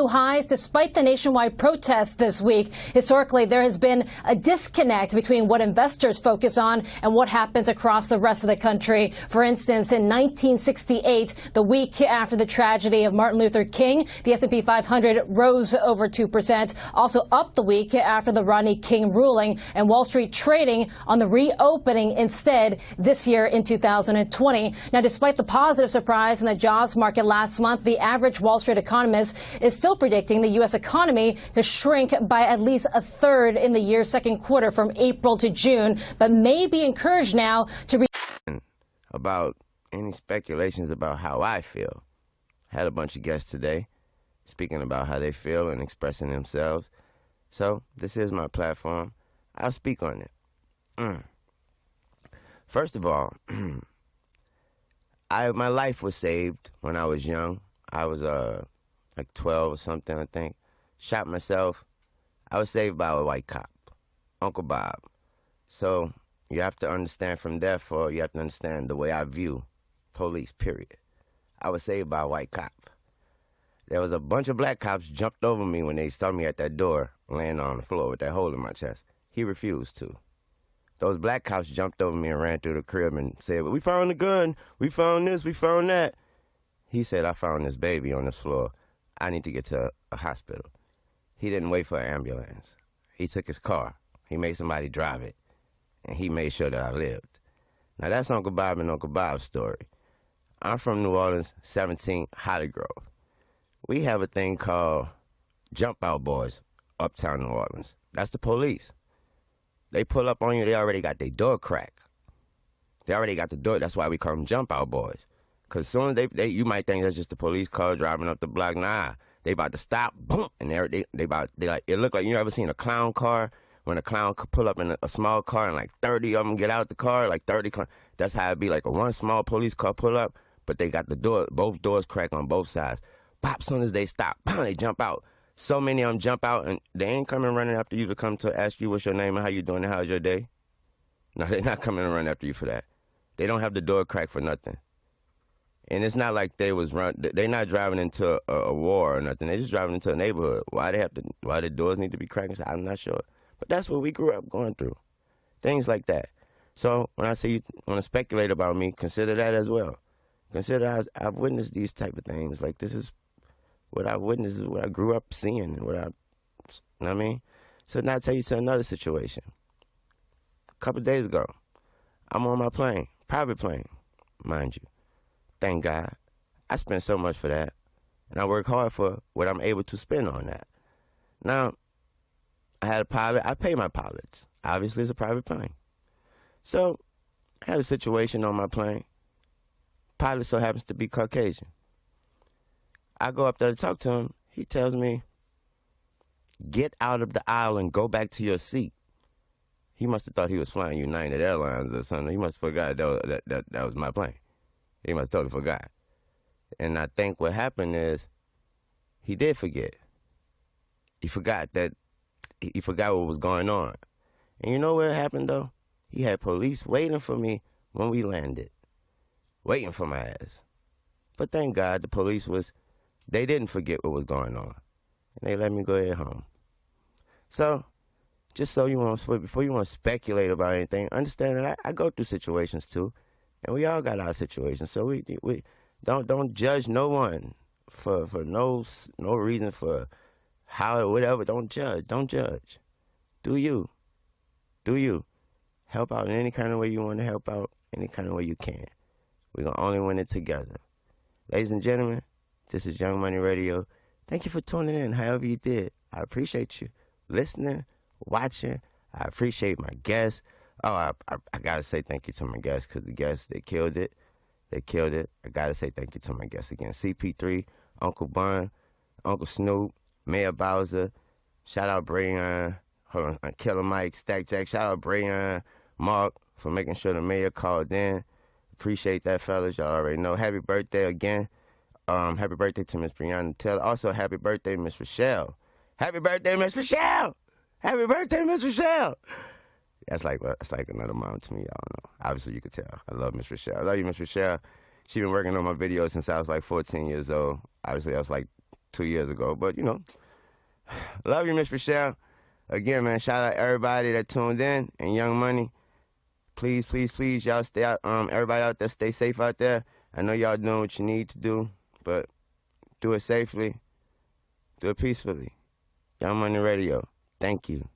highs despite the nationwide protests this week. Historically, there has been a disconnect between what investors focus on and what happens across the rest of the country. For instance, in 1968, the week after the tragedy of Martin Luther King, the S&P 500 rose over 2%, also up the week after the Rodney King ruling, and Wall Street trading on the reopening instead this year in 2020. Now, despite the positive surprise in the jobs market last month, the average Wall Street economist is still predicting the U.S. economy to shrink by at least a third in the year's second quarter from April to June, but may be encouraged now to about any speculations about how I feel. Had a bunch of guests today speaking about how they feel and expressing themselves. So this is my platform. I'll speak on it. First of all, my life was saved when I was young. I was like 12 or something, I think. Shot myself. I was saved by a white cop, Uncle Bob. So you have to understand from therefore, you have to understand the way I view police, period. I was saved by a white cop. There was a bunch of black cops jumped over me when they saw me at that door laying on the floor with that hole in my chest. He refused to. Those black cops jumped over me and ran through the crib and said, "We found a gun, we found this, we found that." He said, "I found this baby on this floor. I need to get to a hospital." He didn't wait for an ambulance. He took his car. He made somebody drive it. And he made sure that I lived. Now, that's Uncle Bob and Uncle Bob's story. I'm from New Orleans, 17 Holly Grove. We have a thing called Jump Out Boys, uptown New Orleans. That's the police. They pull up on you, they already got their door cracked. They already got the door. That's why we call them Jump Out Boys. Because soon as you might think that's just a police car driving up the block. Nah, they about to stop, boom, and they like, it look like, you ever seen a clown car? When a clown could pull up in a small car and like 30 of them get out the car, like 30 clowns. That's how it'd be, like one small police car pull up, but they got the door, both doors cracked on both sides. Pop, soon as they stop, bam, they jump out. So many of them jump out, and they ain't coming running after you to come to ask you what's your name and how you doing and how's your day. No, they're not coming to run after you for that. They don't have the door cracked for nothing. And it's not like they're not driving into a war or nothing. They're just driving into a neighborhood. Why the doors need to be cracked? I'm not sure. But that's what we grew up going through. Things like that. So when I say you want to speculate about me, consider that as well. Consider I've witnessed these type of things. Like, this is what I witnessed, is what I grew up seeing, and you know what I mean? So now I'll tell you to another situation. A couple of days ago, I'm on my plane, private plane, mind you. Thank God. I spent so much for that, and I work hard for what I'm able to spend on that. Now, I had a pilot. I pay my pilots. Obviously, it's a private plane. So I had a situation on my plane. Pilot so happens to be Caucasian. I go up there to talk to him. He tells me, "Get out of the aisle and go back to your seat." He must have thought he was flying United Airlines or something. He must have forgot that was my plane. He must have totally forgot. And I think what happened is he did forget. He forgot what was going on. And you know what happened, though? He had police waiting for me when we landed. Waiting for my ass. But thank God the police they didn't forget what was going on. And they let me go ahead home. So, just so before you want to speculate about anything, understand that I go through situations too. And we all got our situations. So we don't judge no one for no reason, for how or whatever. Don't judge. Do you. Help out in any kind of way you want to help out, any kind of way you can. We're going to only win it together. Ladies and gentlemen, this is Young Money Radio. Thank you for tuning in, however you did. I appreciate you listening, watching. I appreciate my guests. Oh, I got to say thank you to my guests, because the guests, they killed it. I got to say thank you to my guests again. CP3, Uncle Bun, Uncle Snoop, Mayor Bowser. Shout out Brayon. Hold on, Killer Mike, Stack Jack. Shout out Brayon, Mark, for making sure the mayor called in. Appreciate that, fellas. Y'all already know. Happy birthday again. Happy birthday to Miss Brianna Taylor. Also, happy birthday, Miss Rochelle. Happy birthday, Miss Rochelle. Happy birthday, Miss Rochelle. That's like another mom to me. Y'all know. Obviously, you could tell. I love Miss Rochelle. I love you, Miss Rochelle. She's been working on my videos since I was like 14 years old. Obviously, I was like 2 years ago. But, you know, love you, Miss Rochelle. Again, man, shout out everybody that tuned in. And Young Money, please, please, please, y'all stay out. Everybody out there, stay safe out there. I know y'all doing what you need to do, but do it safely. Do it peacefully. Young Money Radio. Thank you.